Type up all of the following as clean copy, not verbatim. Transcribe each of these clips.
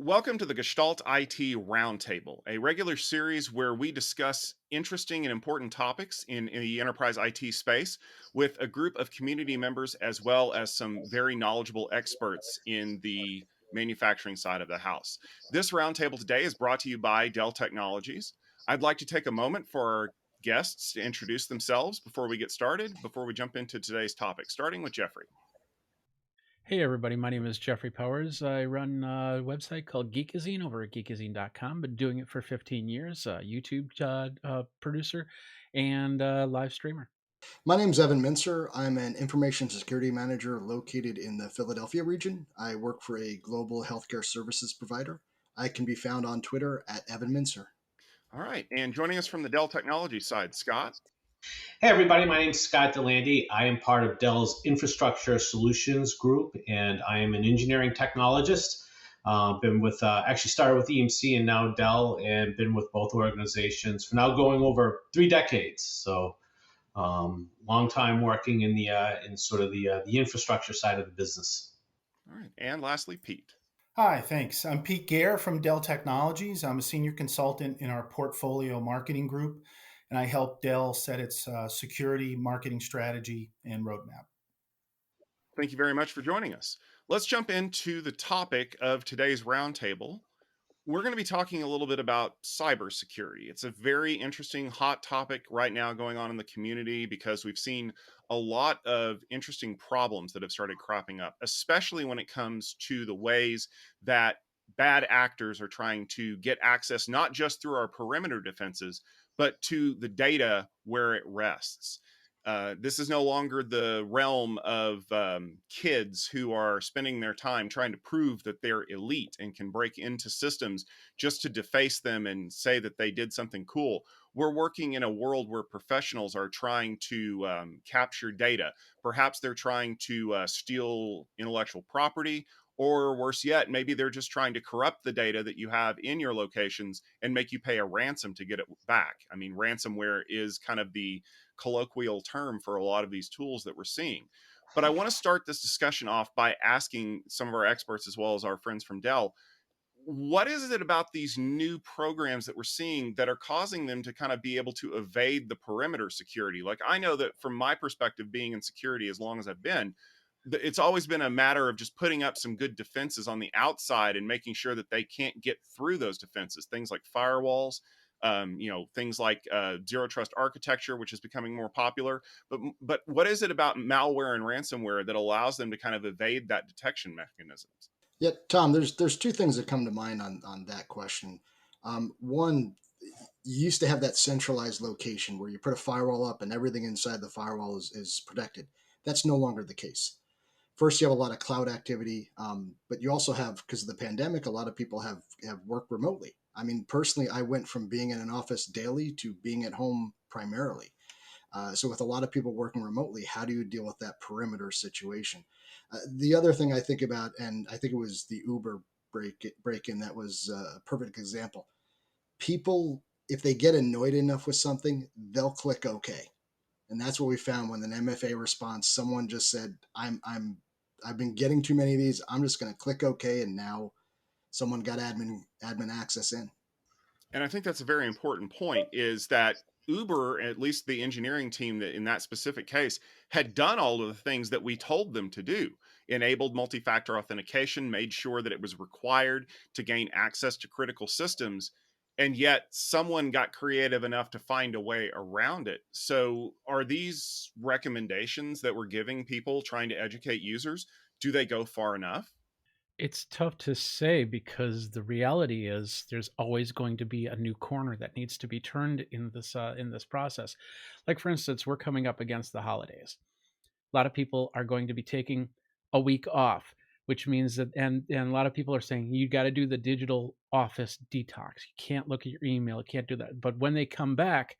Welcome to the Gestalt IT Roundtable, a regular series where we discuss interesting and important topics in the enterprise IT space with a group of community members as well as some very knowledgeable experts in the manufacturing side of the house. This roundtable today is brought to you by Dell Technologies. I'd like to take a moment for our guests to introduce themselves before we get started, before we jump into today's topic, starting with Jeffrey. Hey everybody, my name is Jeffrey Powers. I run a website called Geekazine over at geekazine.com. Been doing it for 15 years, YouTube producer and live streamer. My name's Evan Mintzer. I'm an information security manager located in the Philadelphia region. I work for a global healthcare services provider. I can be found on Twitter at Evan Mintzer. All right. And joining us from the Dell Technologies side, Scott. Hey, everybody. My name is Scott Delandy. I am part of Dell's Infrastructure Solutions Group, and I am an engineering technologist. Been with, actually started with EMC and now Dell, and been with both organizations for now going over 3 decades. So, long time working in in sort of the infrastructure side of the business. All right. And lastly, Pete. Hi, thanks. I'm Pete Gerr from Dell Technologies. I'm a senior consultant in our portfolio marketing group, and I help Dell set its security marketing strategy and roadmap. Thank you very much for joining us. Let's jump into the topic of today's roundtable. We're going to be talking a little bit about cybersecurity. It's a very interesting, hot topic right now going on in the community because we've seen a lot of interesting problems that have started cropping up, especially when it comes to the ways that bad actors are trying to get access, not just through our perimeter defenses, but to the data where it rests. This is no longer the realm of kids who are spending their time trying to prove that they're elite and can break into systems just to deface them and say that they did something cool. We're working in a world where professionals are trying to capture data. Perhaps they're trying to steal intellectual property, or worse yet, maybe they're just trying to corrupt the data that you have in your locations and make you pay a ransom to get it back. I mean, ransomware is kind of the colloquial term for a lot of these tools that we're seeing. But I want to start this discussion off by asking some of our experts, as well as our friends from Dell, what is it about these new programs that we're seeing that are causing them to kind of be able to evade the perimeter security? Like, I know that from my perspective, being in security as long as I've been, it's always been a matter of just putting up some good defenses on the outside and making sure that they can't get through those defenses. Things like firewalls, things like zero trust architecture, which is becoming more popular. But what is it about malware and ransomware that allows them to kind of evade that detection mechanisms? Yeah, Tom, there's two things that come to mind on that question. One, you used to have that centralized location where you put a firewall up and everything inside the firewall is protected. That's no longer the case. First, you have a lot of cloud activity, but you also have, because of the pandemic, a lot of people have worked remotely. I mean, personally, I went from being in an office daily to being at home primarily. So with a lot of people working remotely, how do you deal with that perimeter situation? The other thing I think about, and I think it was the Uber break in that was a perfect example. People, if they get annoyed enough with something, they'll click OK, and that's what we found when an MFA response. Someone just said, I've been getting too many of these. I'm just going to click OK, and now someone got admin access in. And I think that's a very important point, is that Uber, at least the engineering team that in that specific case, had done all of the things that we told them to do, enabled multi-factor authentication, made sure that it was required to gain access to critical systems. And yet someone got creative enough to find a way around it. So are these recommendations that we're giving people trying to educate users, do they go far enough? It's tough to say because the reality is there's always going to be a new corner that needs to be turned in this process. Like for instance, we're coming up against the holidays. A lot of people are going to be taking a week off, which means that and a lot of people are saying you got to do the digital office detox. You can't look at your email, you can't do that. But when they come back,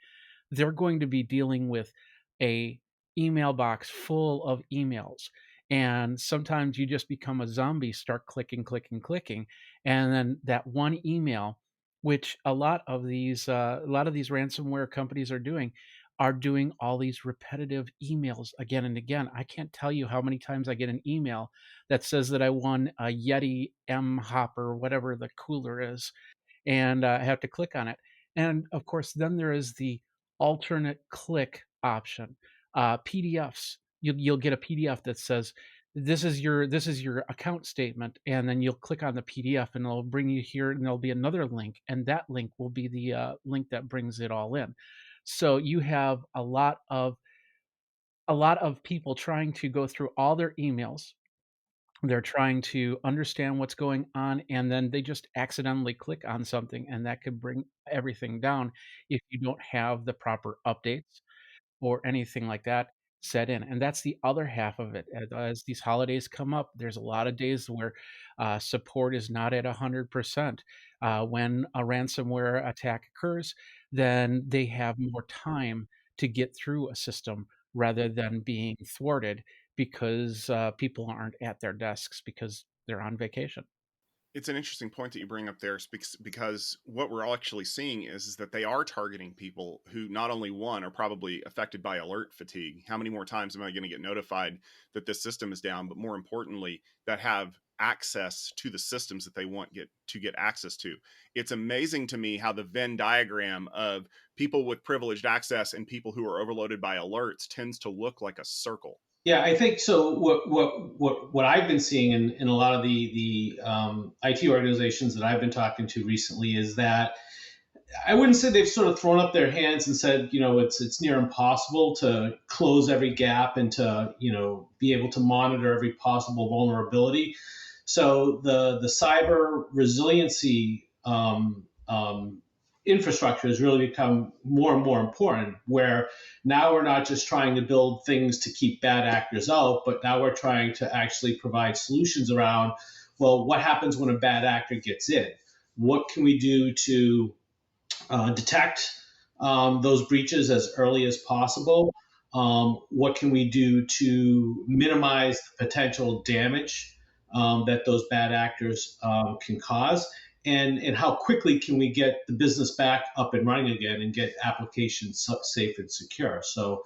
they're going to be dealing with a email box full of emails, and sometimes you just become a zombie, start clicking clicking clicking, and then that one email, which a lot of these ransomware companies are doing, are doing all these repetitive emails again and again. I can't tell you how many times I get an email that says that I won a Yeti M Hopper, whatever the cooler is, and I have to click on it. And of course, then there is the alternate click option. PDFs. You'll get a PDF that says this is your account statement, and then you'll click on the PDF, and it'll bring you here, and there'll be another link, and that link will be the link that brings it all in. So you have a lot of people trying to go through all their emails. They're trying to understand what's going on, and then they just accidentally click on something, and that could bring everything down if you don't have the proper updates or anything like that set in. And that's the other half of it. As these holidays come up, there's a lot of days where support is not at 100%. When a ransomware attack occurs, then they have more time to get through a system rather than being thwarted because people aren't at their desks because they're on vacation. It's an interesting point that you bring up there, because what we're all actually seeing is that they are targeting people who, not only one, are probably affected by alert fatigue. How many more times am I going to get notified that this system is down? But more importantly, that have access to the systems that they want to get access to. It's amazing to me how the Venn diagram of people with privileged access and people who are overloaded by alerts tends to look like a circle. Yeah, I think so. What I've been seeing in a lot of the IT organizations that I've been talking to recently is that I wouldn't say they've sort of thrown up their hands and said, it's near impossible to close every gap and to be able to monitor every possible vulnerability. So the cyber resiliency infrastructure has really become more and more important, where now we're not just trying to build things to keep bad actors out, but now we're trying to actually provide solutions around, well, what happens when a bad actor gets in? What can we do to detect those breaches as early as possible? What can we do to minimize the potential damage that those bad actors can cause? And how quickly can we get the business back up and running again and get applications safe and secure? So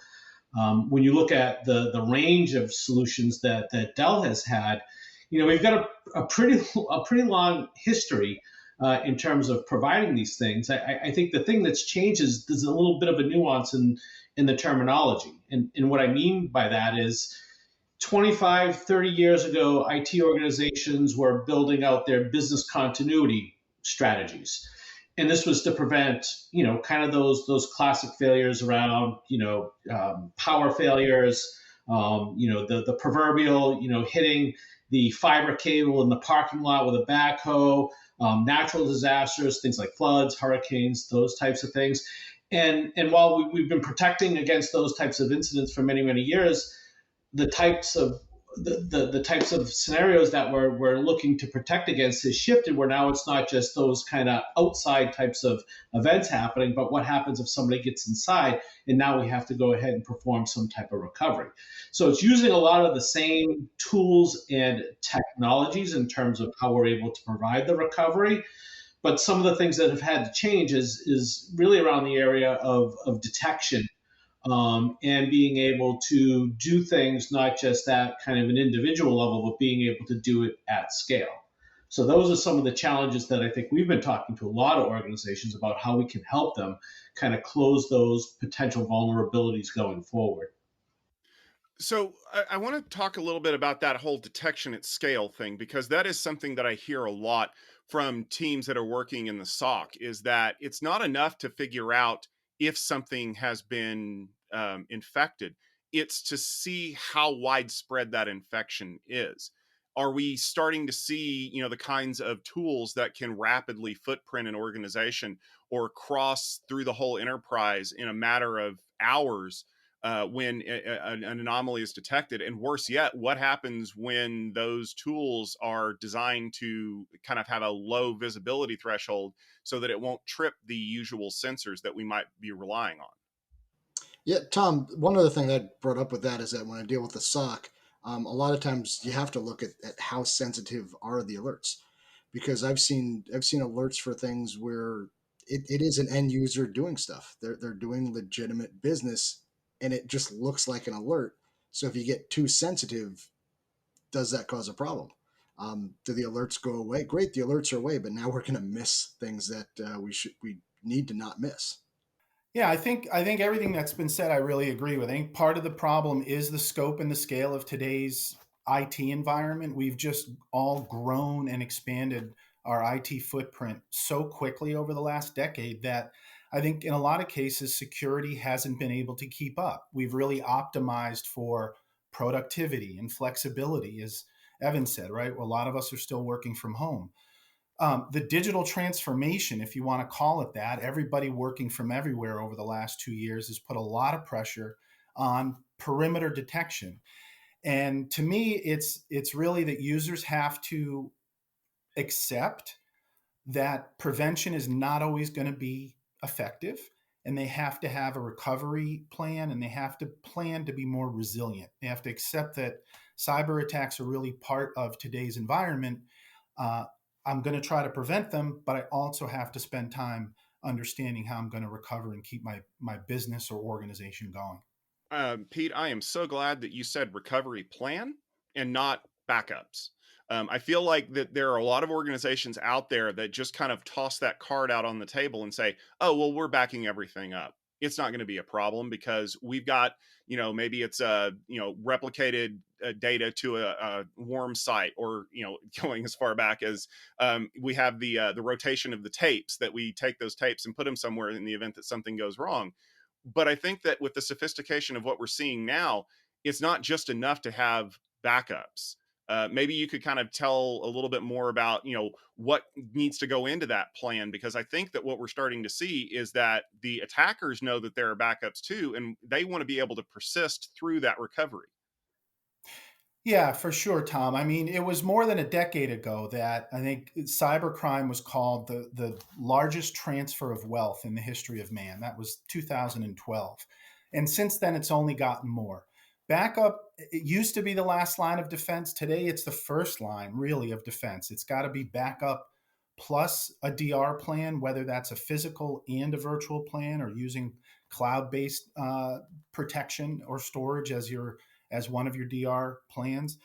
when you look at the range of solutions that Dell has had, we've got a pretty long history in terms of providing these things. I think the thing that's changed is there's a little bit of a nuance in the terminology. And what I mean by that is 25, 30 years ago, IT organizations were building out their business continuity strategies. And this was to prevent, kind of those classic failures around, power failures, the proverbial, hitting the fiber cable in the parking lot with a backhoe, natural disasters, things like floods, hurricanes, those types of things. And while we've been protecting against those types of incidents for many, many years, the types of the types of scenarios that we're looking to protect against has shifted, where now it's not just those kind of outside types of events happening, but what happens if somebody gets inside, and now we have to go ahead and perform some type of recovery. So it's using a lot of the same tools and technologies in terms of how we're able to provide the recovery. But some of the things that have had to change is really around the area of detection, and being able to do things not just at kind of an individual level, but being able to do it at scale. So those are some of the challenges that I think we've been talking to a lot of organizations about, how we can help them kind of close those potential vulnerabilities going forward. So I want to talk a little bit about that whole detection at scale thing, because that is something that I hear a lot from teams that are working in the SOC, is that it's not enough to figure out if something has been infected. It's to see how widespread that infection is. Are we starting to see, the kinds of tools that can rapidly footprint an organization or cross through the whole enterprise in a matter of hours when an anomaly is detected? And worse yet, what happens when those tools are designed to kind of have a low visibility threshold so that it won't trip the usual sensors that we might be relying on? Yeah, Tom, one other thing that I brought up with that is that when I deal with the SOC, a lot of times you have to look at how sensitive are the alerts, because I've seen alerts for things where it is an end user doing stuff. They're doing legitimate business, and it just looks like an alert. So if you get too sensitive, does that cause a problem? Do the alerts go away? Great, the alerts are away, but now we're going to miss things that we need to not miss. Yeah, I think everything that's been said, I really agree with. I think part of the problem is the scope and the scale of today's IT environment. We've just all grown and expanded our IT footprint so quickly over the last decade that I think in a lot of cases security hasn't been able to keep up. We've really optimized for productivity and flexibility, as Evan said, right? Well, a lot of us are still working from home. The digital transformation, if you want to call it that, everybody working from everywhere over the last 2 years has put a lot of pressure on perimeter detection. And to me, it's really that users have to accept that prevention is not always going to be effective, and they have to have a recovery plan, and they have to plan to be more resilient. They have to accept that cyber attacks are really part of today's environment. uh, I'm going to try to prevent them, but I also have to spend time understanding how I'm going to recover and keep my business or organization going. Pete, I am so glad that you said recovery plan and not backups. I feel like that there are a lot of organizations out there that just kind of toss that card out on the table and say, "Oh, well, we're backing everything up. It's not going to be a problem because we've got, maybe it's replicated data to a warm site, or going as far back as we have the rotation of the tapes, that we take those tapes and put them somewhere in the event that something goes wrong." But I think that with the sophistication of what we're seeing now, it's not just enough to have backups. Maybe you could kind of tell a little bit more about, what needs to go into that plan, because I think that what we're starting to see is that the attackers know that there are backups too, and they want to be able to persist through that recovery. Yeah, for sure, Tom. I mean, it was more than a decade ago that I think cybercrime was called the largest transfer of wealth in the history of man. That was 2012. And since then, it's only gotten more. Backup, it used to be the last line of defense. Today, it's the first line, really, of defense. It's got to be backup plus a DR plan, whether that's a physical and a virtual plan, or using cloud based protection or storage as one of your DR plans.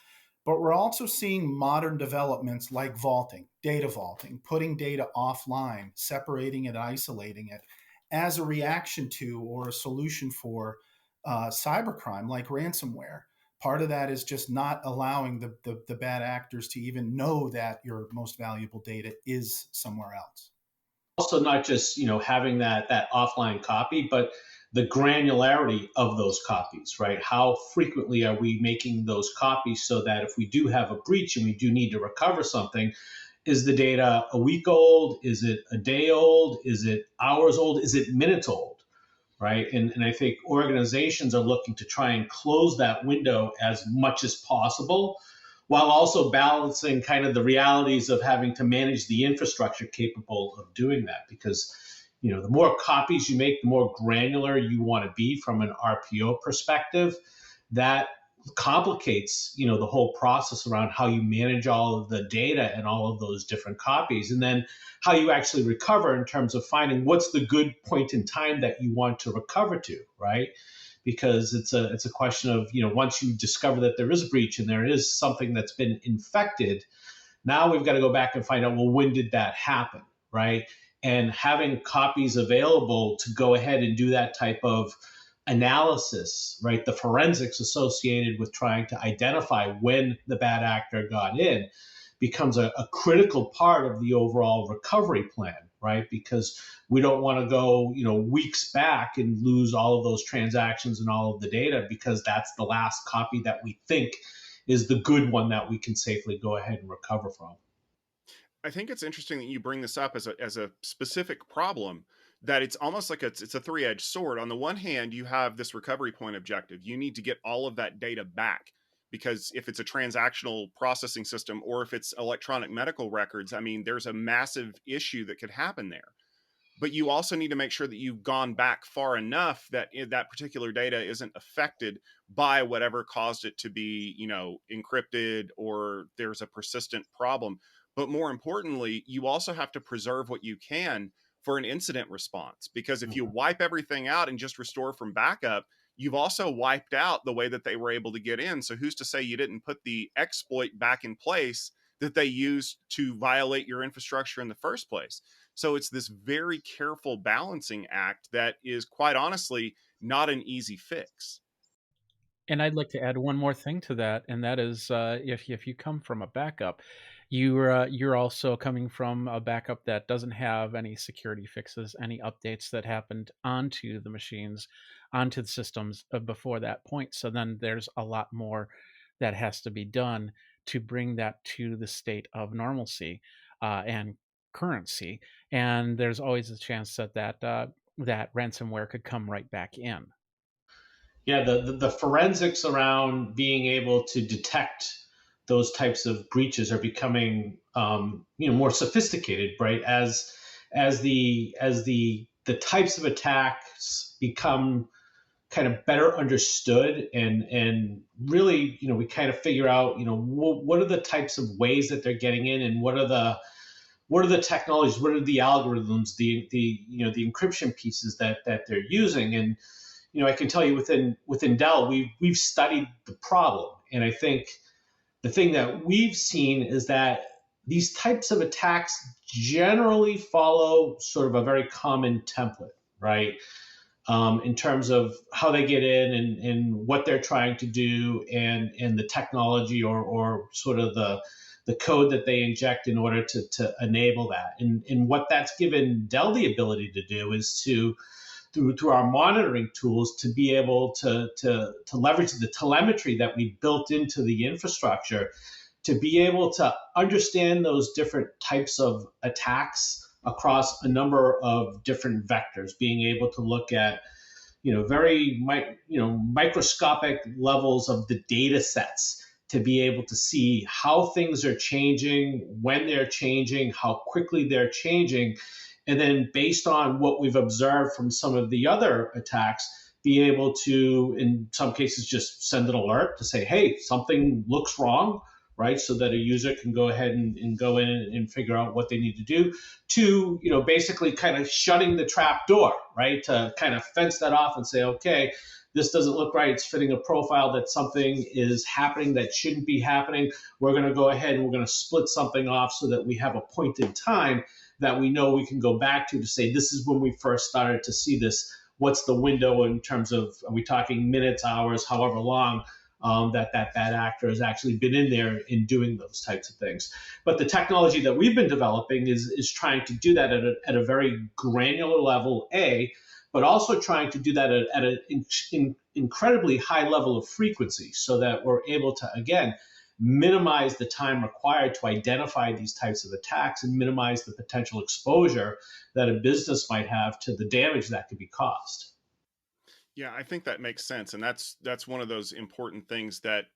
But we're also seeing modern developments like vaulting, data vaulting, putting data offline, separating it, isolating it as a reaction to or a solution for cybercrime like ransomware. Part of that is just not allowing the bad actors to even know that your most valuable data is somewhere else. Also, not just having that offline copy, but the granularity of those copies, right? How frequently are we making those copies so that if we do have a breach and we do need to recover something, is the data a week old? Is it a day old? Is it hours old? Is it minutes old? Right. And I think organizations are looking to try and close that window as much as possible, while also balancing kind of the realities of having to manage the infrastructure capable of doing that. Because, the more copies you make, the more granular you want to be from an RPO perspective. That complicates the whole process around how you manage all of the data and all of those different copies, and then how you actually recover in terms of finding what's the good point in time that you want to recover to, right? Because it's a question of, once you discover that there is a breach and there is something that's been infected, now we've got to go back and find out, well, when did that happen, right? And having copies available to go ahead and do that type of analysis, right? The forensics associated with trying to identify when the bad actor got in becomes a critical part of the overall recovery plan, right? Because we don't want to go, weeks back and lose all of those transactions and all of the data, because that's the last copy that we think is the good one that we can safely go ahead and recover from. I think it's interesting that you bring this up as a specific problem, that it's almost like it's a three-edged sword. On the one hand, you have this recovery point objective. You need to get all of that data back, because if it's a transactional processing system or if it's electronic medical records, I mean, there's a massive issue that could happen there. But you also need to make sure that you've gone back far enough that that particular data isn't affected by whatever caused it to be, encrypted, or there's a persistent problem. But more importantly, you also have to preserve what you can for an incident response. Because if you Mhm. wipe everything out and just restore from backup, you've also wiped out the way that they were able to get in. So who's to say you didn't put the exploit back in place that they used to violate your infrastructure in the first place? So it's this very careful balancing act that is, quite honestly, not an easy fix. And I'd like to add one more thing to that, and that is, if you come from a backup, you're also coming from a backup that doesn't have any security fixes, any updates that happened onto the machines, onto the systems before that point. So then there's a lot more that has to be done to bring that to the state of normalcy and currency. And there's always a chance that that ransomware could come right back in. Yeah, the forensics around being able to detect those types of breaches are becoming more sophisticated, right? As the types of attacks become kind of better understood, and really, we kind of figure out, what are the types of ways that they're getting in, and what are the technologies, what are the algorithms, the encryption pieces that they're using. And I can tell you, within Dell, we've studied the problem, and I think the thing that we've seen is that these types of attacks generally follow sort of a very common template, right? In terms of how they get in, and what they're trying to do, and the technology, or sort of the code that they inject in order to enable that. And what that's given Dell the ability to do is to, through our monitoring tools, to be able to leverage the telemetry that we built into the infrastructure, to be able to understand those different types of attacks across a number of different vectors, being able to look at very microscopic levels of the data sets, to be able to see how things are changing, when they're changing, how quickly they're changing, and then, based on what we've observed from some of the other attacks, be able to, in some cases, just send an alert to say, hey, something looks wrong, right? So that a user can go ahead and go in and figure out what they need to do, to, basically kind of shutting the trap door, right? To kind of fence that off and say, okay, this doesn't look right. It's fitting a profile that something is happening that shouldn't be happening. We're going to go ahead and we're going to split something off, so that we have a point in time that we know we can go back to say, this is when we first started to see this. What's the window in terms of, are we talking minutes, hours, however long, that bad actor has actually been in there in doing those types of things? But the technology that we've been developing is trying to do that at a very granular level, but also trying to do that at an incredibly high level of frequency, so that we're able to, again, minimize the time required to identify these types of attacks, and minimize the potential exposure that a business might have to the damage that could be caused. Yeah, I think that makes sense, and that's one of those important things that,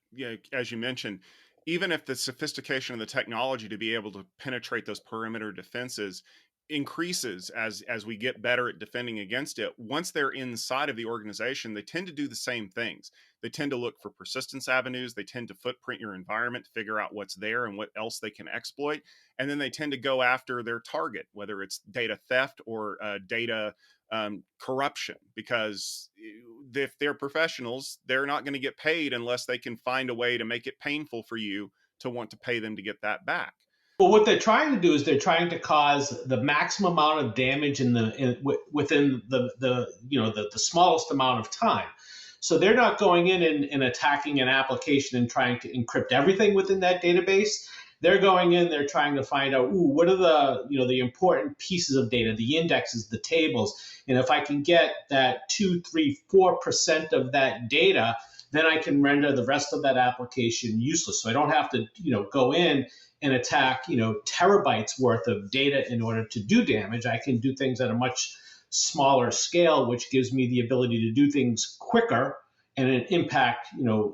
as you mentioned, even if the sophistication of the technology to be able to penetrate those perimeter defenses increases as we get better at defending against it, once they're inside of the organization, they tend to do the same things. They tend to look for persistence avenues. They tend to footprint your environment to figure out what's there and what else they can exploit, and then they tend to go after their target, whether it's data theft or data corruption, because if they're professionals, they're not going to get paid unless they can find a way to make it painful for you to want to pay them to get that back. Well, what they're trying to do is they're trying to cause the maximum amount of damage within the smallest amount of time. So they're not going in and attacking an application and trying to encrypt everything within that database. They're going in, they're trying to find out, what are the important pieces of data, the indexes, the tables, and if I can get that 2, 3, 4% of that data, then I can render the rest of that application useless. So I don't have to, go in and attack, terabytes worth of data in order to do damage. I can do things at a much smaller scale, which gives me the ability to do things quicker and impact,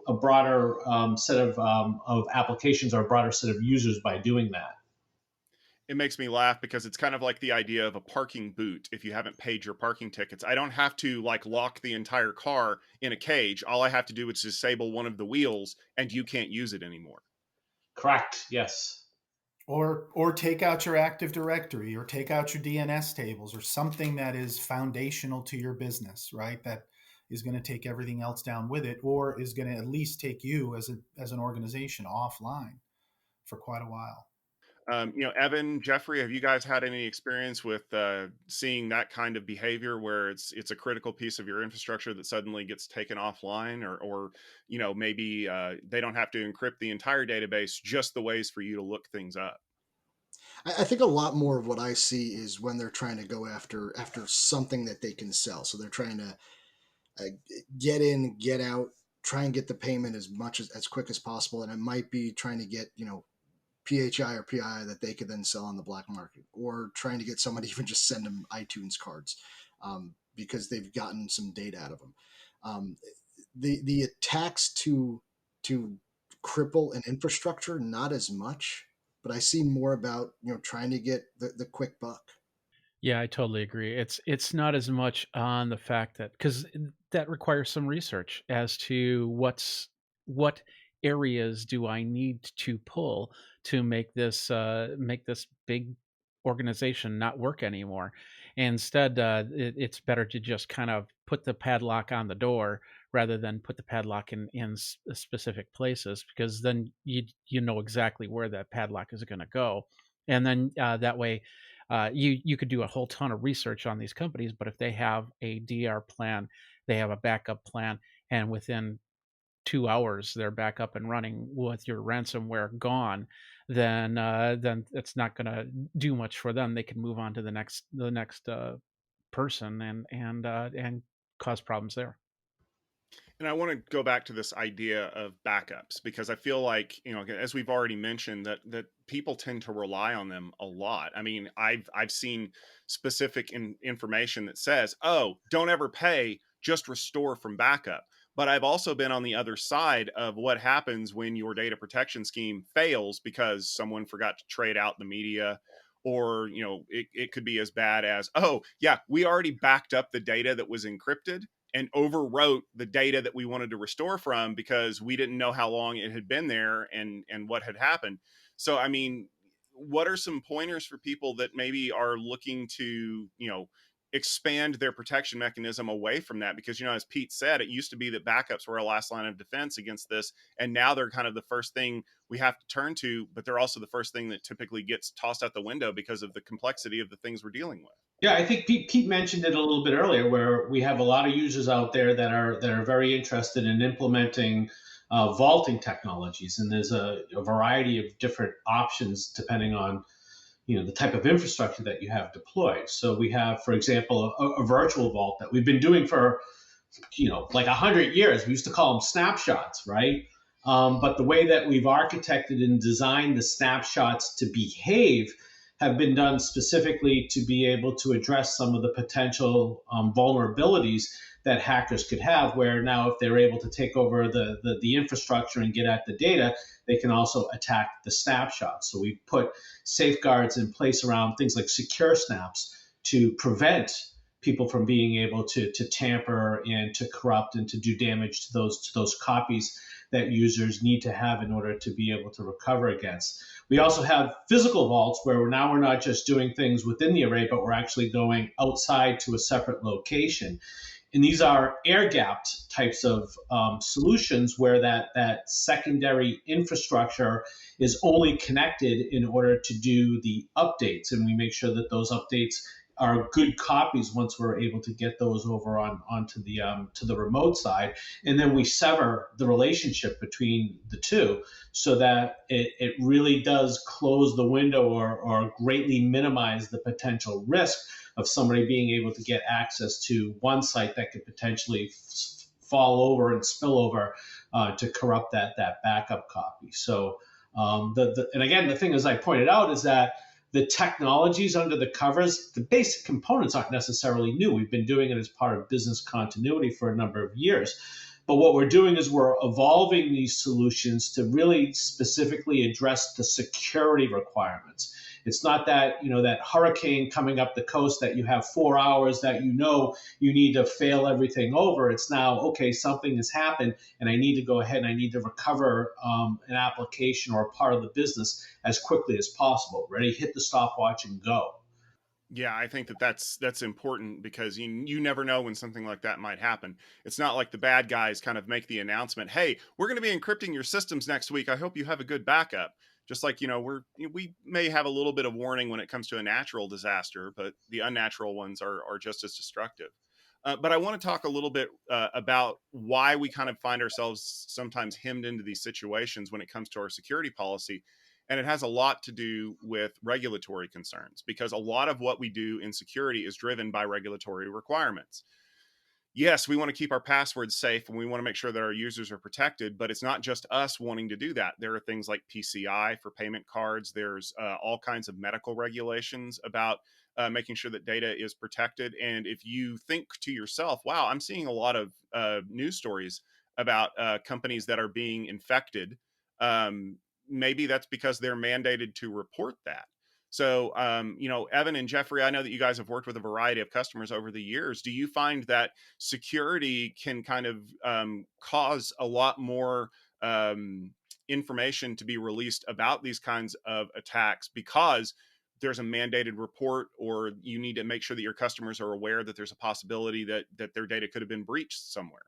a broader set of applications, or a broader set of users by doing that. It makes me laugh because it's kind of like the idea of a parking boot. If you haven't paid your parking tickets, I don't have to lock the entire car in a cage. All I have to do is disable one of the wheels and you can't use it anymore. Correct. Yes. Or take out your Active Directory, or take out your DNS tables, or something that is foundational to your business, right? That is going to take everything else down with it, or is going to at least take you as an organization offline for quite a while. Evan, Jeffrey, have you guys had any experience with seeing that kind of behavior where it's a critical piece of your infrastructure that suddenly gets taken offline, or maybe they don't have to encrypt the entire database, just the ways for you to look things up? I think a lot more of what I see is when they're trying to go after something that they can sell. So they're trying to uh, get in, get out, try and get the payment as quick as possible, and it might be trying to get PHI or PII that they could then sell on the black market, or trying to get somebody even just send them iTunes cards because they've gotten some data out of them. Um, the attacks to cripple an infrastructure, not as much, but I see more about trying to get the quick buck. Yeah, I totally agree. It's not as much on the fact that, because that requires some research as to what areas do I need to pull to make this big organization not work anymore. Instead, it's better to just kind of put the padlock on the door rather than put the padlock in specific places, because then you know exactly where that padlock is going to go, and then that way you could do a whole ton of research on these companies, but if they have a DR plan, they have a backup plan, and within 2 hours they're back up and running with your ransomware gone, then it's not going to do much for them. They can move on to the next person and cause problems there. And I want to go back to this idea of backups, because I feel like, as we've already mentioned, that people tend to rely on them a lot. I mean, I've seen specific information that says, "Oh, don't ever pay, just restore from backup." But I've also been on the other side of what happens when your data protection scheme fails because someone forgot to trade out the media, or it could be as bad as, "Oh yeah, we already backed up the data that was encrypted and overwrote the data that we wanted to restore from because we didn't know how long it had been there and what had happened." So, I mean, what are some pointers for people that maybe are looking to, expand their protection mechanism away from that? Because, as Pete said, it used to be that backups were a last line of defense against this. And now they're kind of the first thing we have to turn to, but they're also the first thing that typically gets tossed out the window because of the complexity of the things we're dealing with. Yeah, I think Pete mentioned it a little bit earlier, where we have a lot of users out there that are very interested in implementing vaulting technologies, and there's a variety of different options depending on the type of infrastructure that you have deployed. So we have, for example, a virtual vault that we've been doing for like 100 years. We used to call them snapshots, right? But the way that we've architected and designed the snapshots to behave have been done specifically to be able to address some of the potential vulnerabilities that hackers could have, where now if they're able to take over the infrastructure and get at the data, they can also attack the snapshots. So we put safeguards in place around things like secure snaps to prevent people from being able to tamper and to corrupt and to do damage to those copies that users need to have in order to be able to recover against. We also have physical vaults where we're not just doing things within the array, but we're actually going outside to a separate location. And these are air-gapped types of solutions where that secondary infrastructure is only connected in order to do the updates. And we make sure that those updates are good copies once we're able to get those over onto the to the remote side, and then we sever the relationship between the two so that it really does close the window or greatly minimize the potential risk of somebody being able to get access to one site that could potentially fall over and spill over to corrupt that backup copy. So and again, the thing as I pointed out is that the technologies under the covers, the basic components aren't necessarily new. We've been doing it as part of business continuity for a number of years. But what we're doing is we're evolving these solutions to really specifically address the security requirements. It's not that, that hurricane coming up the coast that you have 4 hours that you need to fail everything over. It's now, okay, something has happened and I need to go ahead and I need to recover an application or a part of the business as quickly as possible. Ready, hit the stopwatch and go. Yeah, I think that's important because you never know when something like that might happen. It's not like the bad guys kind of make the announcement, "Hey, we're going to be encrypting your systems next week. I hope you have a good backup." Just like, we may have a little bit of warning when it comes to a natural disaster, but the unnatural ones are just as destructive. But I want to talk a little bit about why we kind of find ourselves sometimes hemmed into these situations when it comes to our security policy. And it has a lot to do with regulatory concerns because a lot of what we do in security is driven by regulatory requirements. Yes, we want to keep our passwords safe and we want to make sure that our users are protected, but it's not just us wanting to do that. There are things like PCI for payment cards. There's all kinds of medical regulations about making sure that data is protected. And if you think to yourself, wow, I'm seeing a lot of news stories about companies that are being infected, um, maybe that's because they're mandated to report that. So, Evan and Jeffrey, I know that you guys have worked with a variety of customers over the years. Do you find that security can kind of cause a lot more information to be released about these kinds of attacks because there's a mandated report, or you need to make sure that your customers are aware that there's a possibility that their data could have been breached somewhere?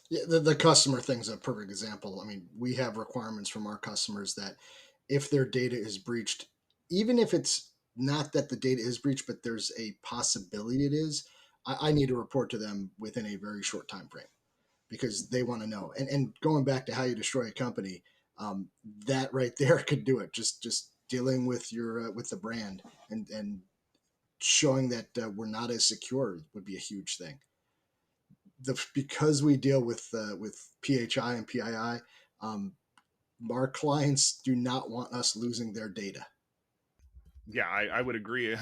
Yeah, the customer thing's a perfect example. I mean, we have requirements from our customers that if their data is breached, even if it's not that the data is breached, but there's a possibility it is, I need to report to them within a very short time frame because they want to know. And going back to how you destroy a company, that right there could do it. Just dealing with your with the brand and showing that we're not as secure would be a huge thing. Because we deal with PHI and PII, um, our clients do not want us losing their data. Yeah, I would agree.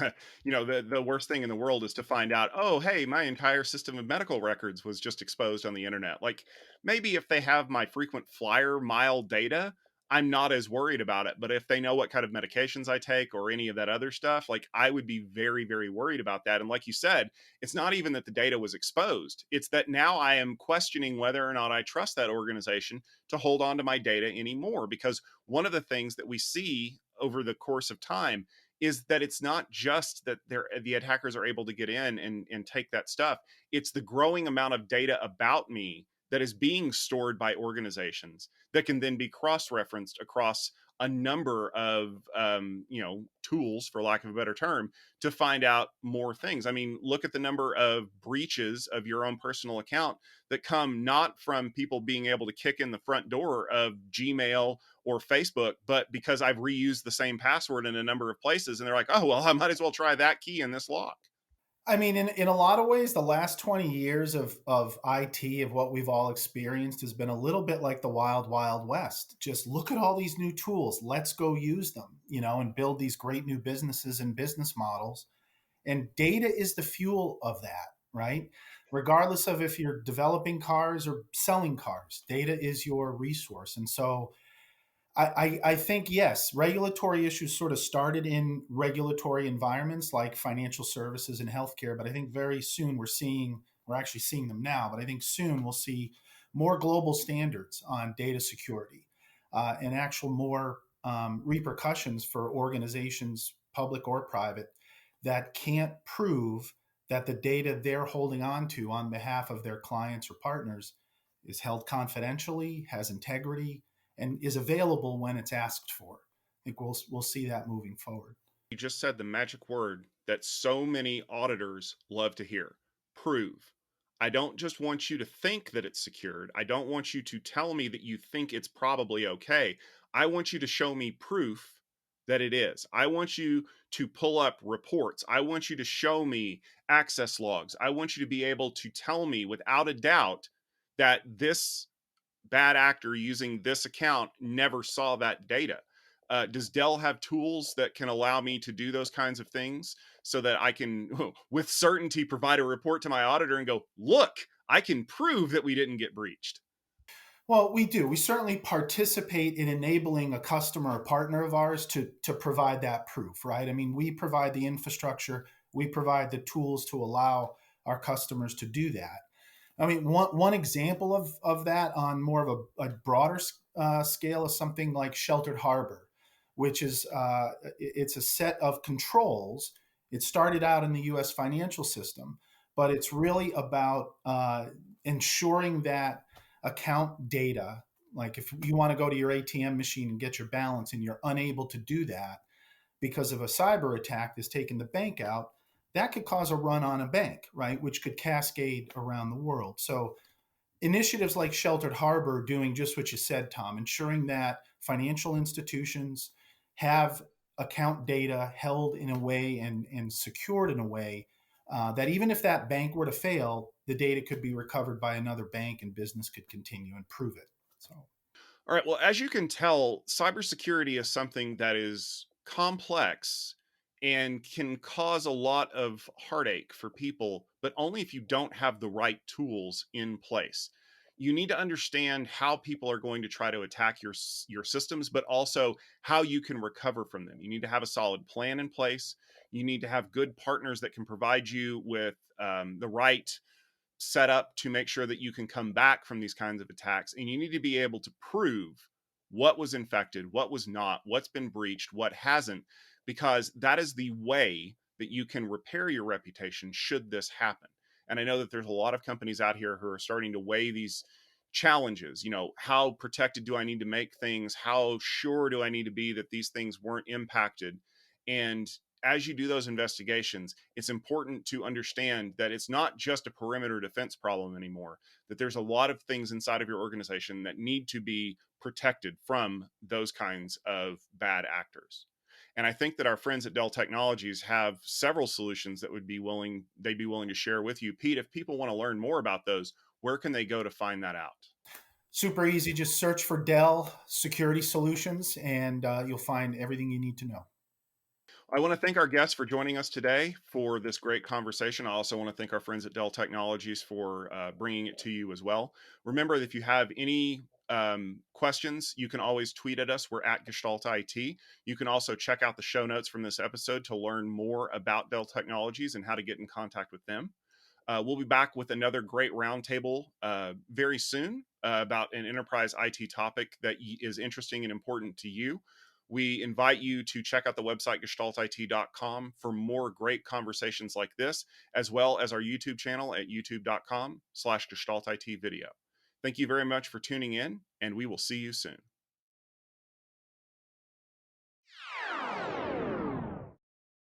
The worst thing in the world is to find out, oh, hey, my entire system of medical records was just exposed on the internet. Like maybe if they have my frequent flyer mile data, I'm not as worried about it. But if they know what kind of medications I take or any of that other stuff, like I would be very, very worried about that. And like you said, it's not even that the data was exposed. It's that now I am questioning whether or not I trust that organization to hold on to my data anymore. Because one of the things that we see over the course of time is that it's not just that the attackers are able to get in and take that stuff. It's the growing amount of data about me that is being stored by organizations that can then be cross-referenced across a number of tools, for lack of a better term, to find out more things. I mean, look at the number of breaches of your own personal account that come not from people being able to kick in the front door of Gmail or Facebook, but because I've reused the same password in a number of places, and they're like, oh, well, I might as well try that key in this lock. I mean, in a lot of ways, the last 20 years of IT, of what we've all experienced, has been a little bit like the wild, wild west. Just look at all these new tools. Let's go use them, and build these great new businesses and business models. And data is the fuel of that, right? Regardless of if you're developing cars or selling cars, data is your resource. And so I think, yes, regulatory issues sort of started in regulatory environments like financial services and healthcare, but I think very soon we're actually seeing them now, but I think soon we'll see more global standards on data security, and actual more repercussions for organizations, public or private, that can't prove that the data they're holding on to on behalf of their clients or partners is held confidentially, has integrity, and is available when it's asked for. I think we'll see that moving forward. You just said the magic word that so many auditors love to hear: prove. I don't just want you to think that it's secured. I don't want you to tell me that you think it's probably okay. I want you to show me proof that it is. I want you to pull up reports. I want you to show me access logs. I want you to be able to tell me without a doubt that this bad actor using this account never saw that data. Does Dell have tools that can allow me to do those kinds of things so that I can, with certainty, provide a report to my auditor and go, look, I can prove that we didn't get breached? Well, we do. We certainly participate in enabling a customer or partner of ours to provide that proof, right? I mean, we provide the infrastructure, we provide the tools to allow our customers to do that. I mean, one example of that on more of a broader scale is something like Sheltered Harbor, which is it's a set of controls. It started out in the U.S. financial system, but it's really about ensuring that account data, like if you want to go to your ATM machine and get your balance and you're unable to do that because of a cyber attack that's taken the bank out, that could cause a run on a bank, right? Which could cascade around the world. So initiatives like Sheltered Harbor doing just what you said, Tom, ensuring that financial institutions have account data held in a way and secured in a way that even if that bank were to fail, the data could be recovered by another bank and business could continue and prove it. So All right. Well, as you can tell, cybersecurity is something that is complex and can cause a lot of heartache for people, but only if you don't have the right tools in place. You need to understand how people are going to try to attack your systems, but also how you can recover from them. You need to have a solid plan in place. You need to have good partners that can provide you with the right set up to make sure that you can come back from these kinds of attacks. And you need to be able to prove what was infected, what was not, what's been breached, what hasn't, because that is the way that you can repair your reputation should this happen. And I know that there's a lot of companies out here who are starting to weigh these challenges. How protected do I need to make things? How sure do I need to be that these things weren't impacted? And as you do those investigations, it's important to understand that it's not just a perimeter defense problem anymore, that there's a lot of things inside of your organization that need to be protected from those kinds of bad actors. And I think that our friends at Dell Technologies have several solutions that they'd be willing to share with you. Pete, if people want to learn more about those, where can they go to find that out? super easy. Just search for Dell Security Solutions and you'll find everything you need to know. I want to thank our guests for joining us today for this great conversation. I also want to thank our friends at Dell Technologies for bringing it to you as well. Remember, if you have any questions, you can always tweet at us. We're at Gestalt IT. You can also check out the show notes from this episode to learn more about Dell Technologies and how to get in contact with them. We'll be back with another great roundtable very soon about an enterprise IT topic that is interesting and important to you. We invite you to check out the website gestaltit.com for more great conversations like this, as well as our YouTube channel at youtube.com/gestaltit video. Thank you very much for tuning in, and we will see you soon.